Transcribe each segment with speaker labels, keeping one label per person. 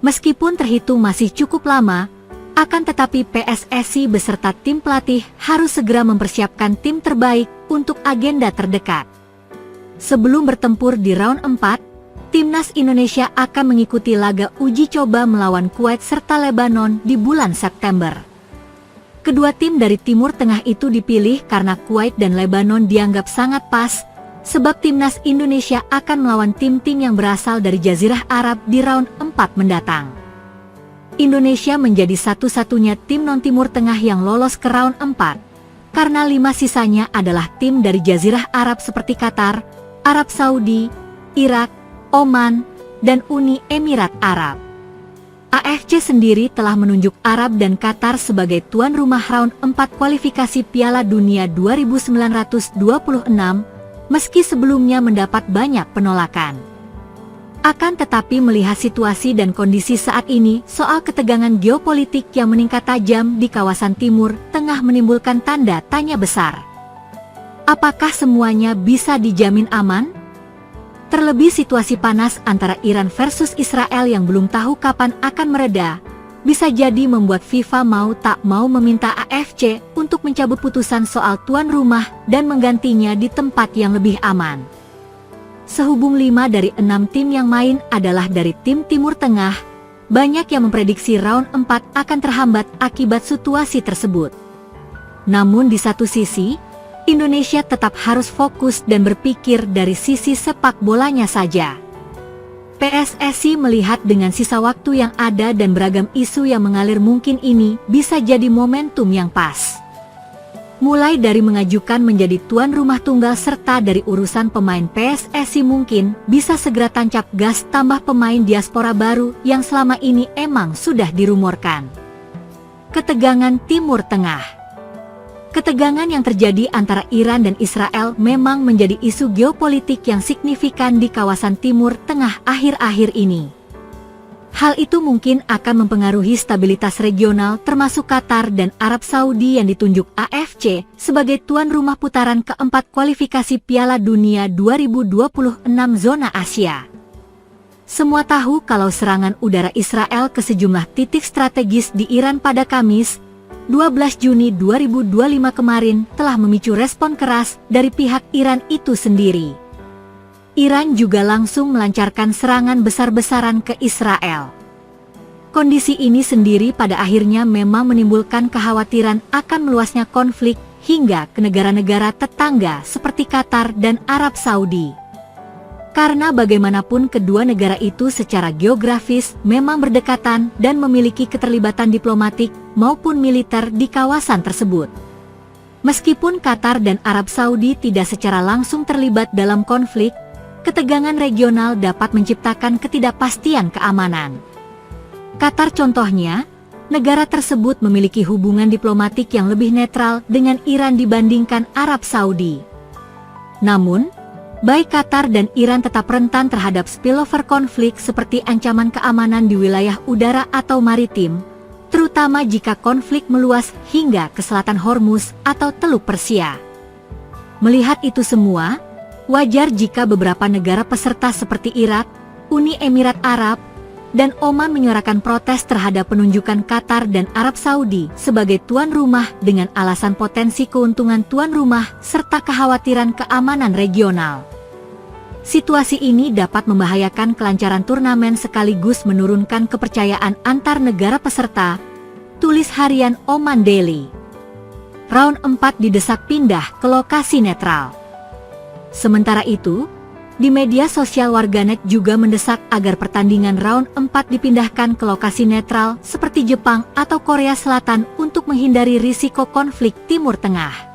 Speaker 1: Meskipun terhitung masih cukup lama, akan tetapi PSSI beserta tim pelatih harus segera mempersiapkan tim terbaik untuk agenda terdekat. Sebelum bertempur di round 4, Timnas Indonesia akan mengikuti laga uji coba melawan Kuwait serta Lebanon di bulan September. Kedua tim dari Timur Tengah itu dipilih karena Kuwait dan Lebanon dianggap sangat pas, sebab Timnas Indonesia akan melawan tim-tim yang berasal dari Jazirah Arab di round 4 mendatang. Indonesia menjadi satu-satunya tim non-Timur Tengah yang lolos ke round 4, karena 5 sisanya adalah tim dari Jazirah Arab seperti Qatar, Arab Saudi, Irak, Oman, dan Uni Emirat Arab. AFC sendiri telah menunjuk Arab dan Qatar sebagai tuan rumah round 4 kualifikasi Piala Dunia 2926, meski sebelumnya mendapat banyak penolakan. Akan tetapi melihat situasi dan kondisi saat ini, soal ketegangan geopolitik yang meningkat tajam di kawasan Timur Tengah menimbulkan tanda tanya besar. Apakah semuanya bisa dijamin aman? Terlebih situasi panas antara Iran versus Israel yang belum tahu kapan akan mereda, bisa jadi membuat FIFA mau tak mau meminta AFC untuk mencabut putusan soal tuan rumah dan menggantinya di tempat yang lebih aman. Sehubung 5 dari 6 tim yang main adalah dari tim Timur Tengah, banyak yang memprediksi round 4 akan terhambat akibat situasi tersebut. Namun di satu sisi, Indonesia tetap harus fokus dan berpikir dari sisi sepak bolanya saja. PSSI melihat dengan sisa waktu yang ada dan beragam isu yang mengalir mungkin ini bisa jadi momentum yang pas. Mulai dari mengajukan menjadi tuan rumah tunggal serta dari urusan pemain PSSI mungkin bisa segera tancap gas tambah pemain diaspora baru yang selama ini emang sudah dirumorkan. Ketegangan Timur Tengah. Ketegangan yang terjadi antara Iran dan Israel memang menjadi isu geopolitik yang signifikan di kawasan Timur Tengah akhir-akhir ini. Hal itu mungkin akan mempengaruhi stabilitas regional termasuk Qatar dan Arab Saudi yang ditunjuk AFC sebagai tuan rumah putaran keempat kualifikasi Piala Dunia 2026 zona Asia. Semua tahu kalau serangan udara Israel ke sejumlah titik strategis di Iran pada Kamis, 12 Juni 2025 kemarin telah memicu respon keras dari pihak Iran itu sendiri. Iran juga langsung melancarkan serangan besar-besaran ke Israel. Kondisi ini sendiri pada akhirnya memang menimbulkan kekhawatiran akan meluasnya konflik hingga ke negara-negara tetangga seperti Qatar dan Arab Saudi. Karena bagaimanapun kedua negara itu secara geografis memang berdekatan dan memiliki keterlibatan diplomatik maupun militer di kawasan tersebut. Meskipun Qatar dan Arab Saudi tidak secara langsung terlibat dalam konflik, ketegangan regional dapat menciptakan ketidakpastian keamanan. Qatar contohnya, negara tersebut memiliki hubungan diplomatik yang lebih netral dengan Iran dibandingkan Arab Saudi. Namun, baik Qatar dan Iran tetap rentan terhadap spillover konflik seperti ancaman keamanan di wilayah udara atau maritim, terutama jika konflik meluas hingga ke selatan Hormuz atau Teluk Persia. Melihat itu semua, wajar jika beberapa negara peserta seperti Irak, Uni Emirat Arab, dan Oman menyuarakan protes terhadap penunjukan Qatar dan Arab Saudi sebagai tuan rumah dengan alasan potensi keuntungan tuan rumah serta kekhawatiran keamanan regional. Situasi ini dapat membahayakan kelancaran turnamen sekaligus menurunkan kepercayaan antar negara peserta, tulis harian Oman Daily. Round 4 didesak pindah ke lokasi netral. Sementara itu, di media sosial warganet juga mendesak agar pertandingan round 4 dipindahkan ke lokasi netral seperti Jepang atau Korea Selatan untuk menghindari risiko konflik Timur Tengah.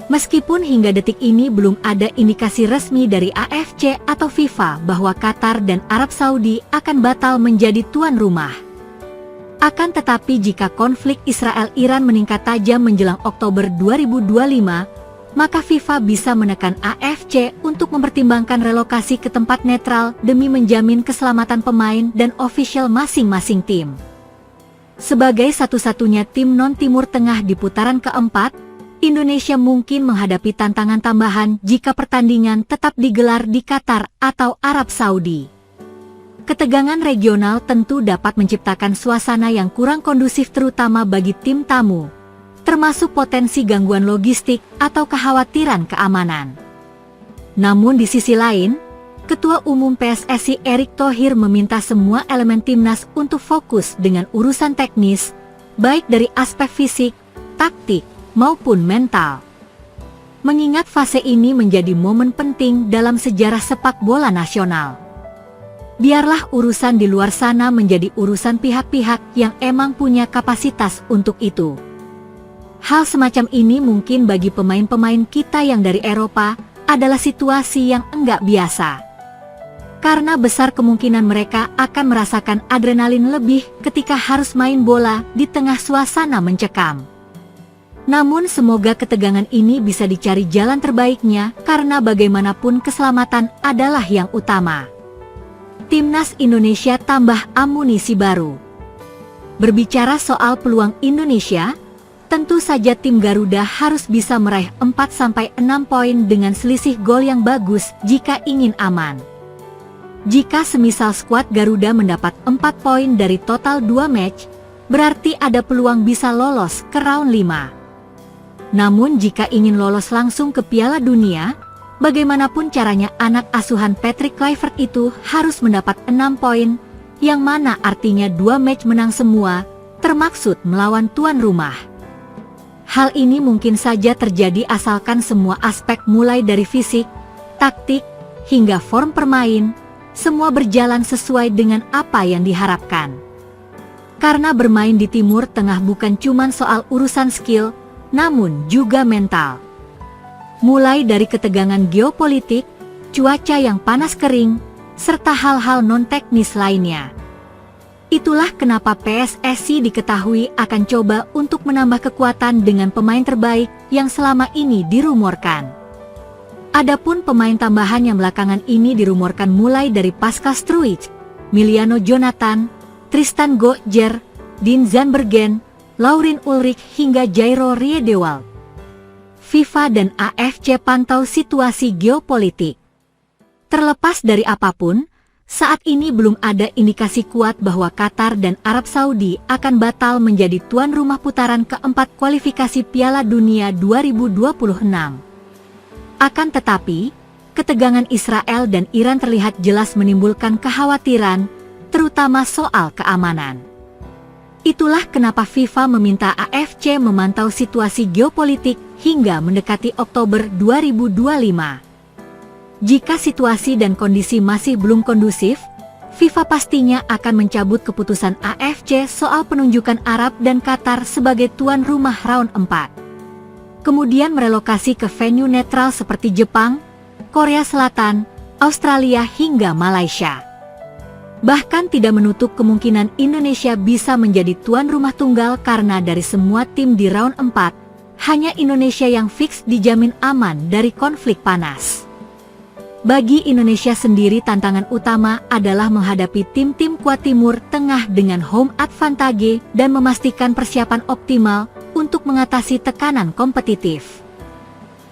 Speaker 1: Meskipun hingga detik ini belum ada indikasi resmi dari AFC atau FIFA bahwa Qatar dan Arab Saudi akan batal menjadi tuan rumah. Akan tetapi jika konflik Israel-Iran meningkat tajam menjelang Oktober 2025, maka FIFA bisa menekan AFC untuk mempertimbangkan relokasi ke tempat netral demi menjamin keselamatan pemain dan ofisial masing-masing tim. Sebagai satu-satunya tim non-Timur Tengah di putaran keempat, Indonesia mungkin menghadapi tantangan tambahan jika pertandingan tetap digelar di Qatar atau Arab Saudi. Ketegangan regional tentu dapat menciptakan suasana yang kurang kondusif terutama bagi tim tamu, termasuk potensi gangguan logistik atau kekhawatiran keamanan. Namun di sisi lain, Ketua Umum PSSI Erick Thohir meminta semua elemen timnas untuk fokus dengan urusan teknis, baik dari aspek fisik, taktik, maupun mental. Mengingat fase ini menjadi momen penting dalam sejarah sepak bola nasional. Biarlah urusan di luar sana menjadi urusan pihak-pihak yang emang punya kapasitas untuk itu. Hal semacam ini mungkin bagi pemain-pemain kita yang dari Eropa adalah situasi yang enggak biasa. Karena besar kemungkinan mereka akan merasakan adrenalin lebih ketika harus main bola di tengah suasana mencekam. Namun semoga ketegangan ini bisa dicari jalan terbaiknya karena bagaimanapun keselamatan adalah yang utama. Timnas Indonesia tambah amunisi baru. Berbicara soal peluang Indonesia, tentu saja tim Garuda harus bisa meraih 4-6 poin dengan selisih gol yang bagus jika ingin aman. Jika semisal skuad Garuda mendapat 4 poin dari total 2 match, berarti ada peluang bisa lolos ke round 5. Namun jika ingin lolos langsung ke Piala Dunia, bagaimanapun caranya anak asuhan Patrick Kluivert itu harus mendapat 6 poin, yang mana artinya 2 match menang semua, termaksud melawan tuan rumah. Hal ini mungkin saja terjadi asalkan semua aspek mulai dari fisik, taktik, hingga form permain, semua berjalan sesuai dengan apa yang diharapkan. Karena bermain di Timur Tengah bukan cuma soal urusan skill, namun juga mental. Mulai dari ketegangan geopolitik, cuaca yang panas kering, serta hal-hal non-teknis lainnya. Itulah kenapa PSSI diketahui akan coba untuk menambah kekuatan dengan pemain terbaik yang selama ini dirumorkan. Adapun pemain tambahan yang belakangan ini dirumorkan mulai dari Pascal Struijk, Miliano Jonathan, Tristan Gojjer, Dean Zandbergen, Laurin Ulrich hingga Jairo Riedewald. FIFA dan AFC pantau situasi geopolitik. Terlepas dari apapun, saat ini belum ada indikasi kuat bahwa Qatar dan Arab Saudi akan batal menjadi tuan rumah putaran keempat kualifikasi Piala Dunia 2026. Akan tetapi, ketegangan Israel dan Iran terlihat jelas menimbulkan kekhawatiran, terutama soal keamanan. Itulah kenapa FIFA meminta AFC memantau situasi geopolitik hingga mendekati Oktober 2025. Jika situasi dan kondisi masih belum kondusif, FIFA pastinya akan mencabut keputusan AFC soal penunjukan Arab dan Qatar sebagai tuan rumah round 4. Kemudian merelokasi ke venue netral seperti Jepang, Korea Selatan, Australia hingga Malaysia. Bahkan tidak menutup kemungkinan Indonesia bisa menjadi tuan rumah tunggal karena dari semua tim di round 4, hanya Indonesia yang fix dijamin aman dari konflik panas. Bagi Indonesia sendiri tantangan utama adalah menghadapi tim-tim kuat Timur Tengah dengan home advantage dan memastikan persiapan optimal untuk mengatasi tekanan kompetitif.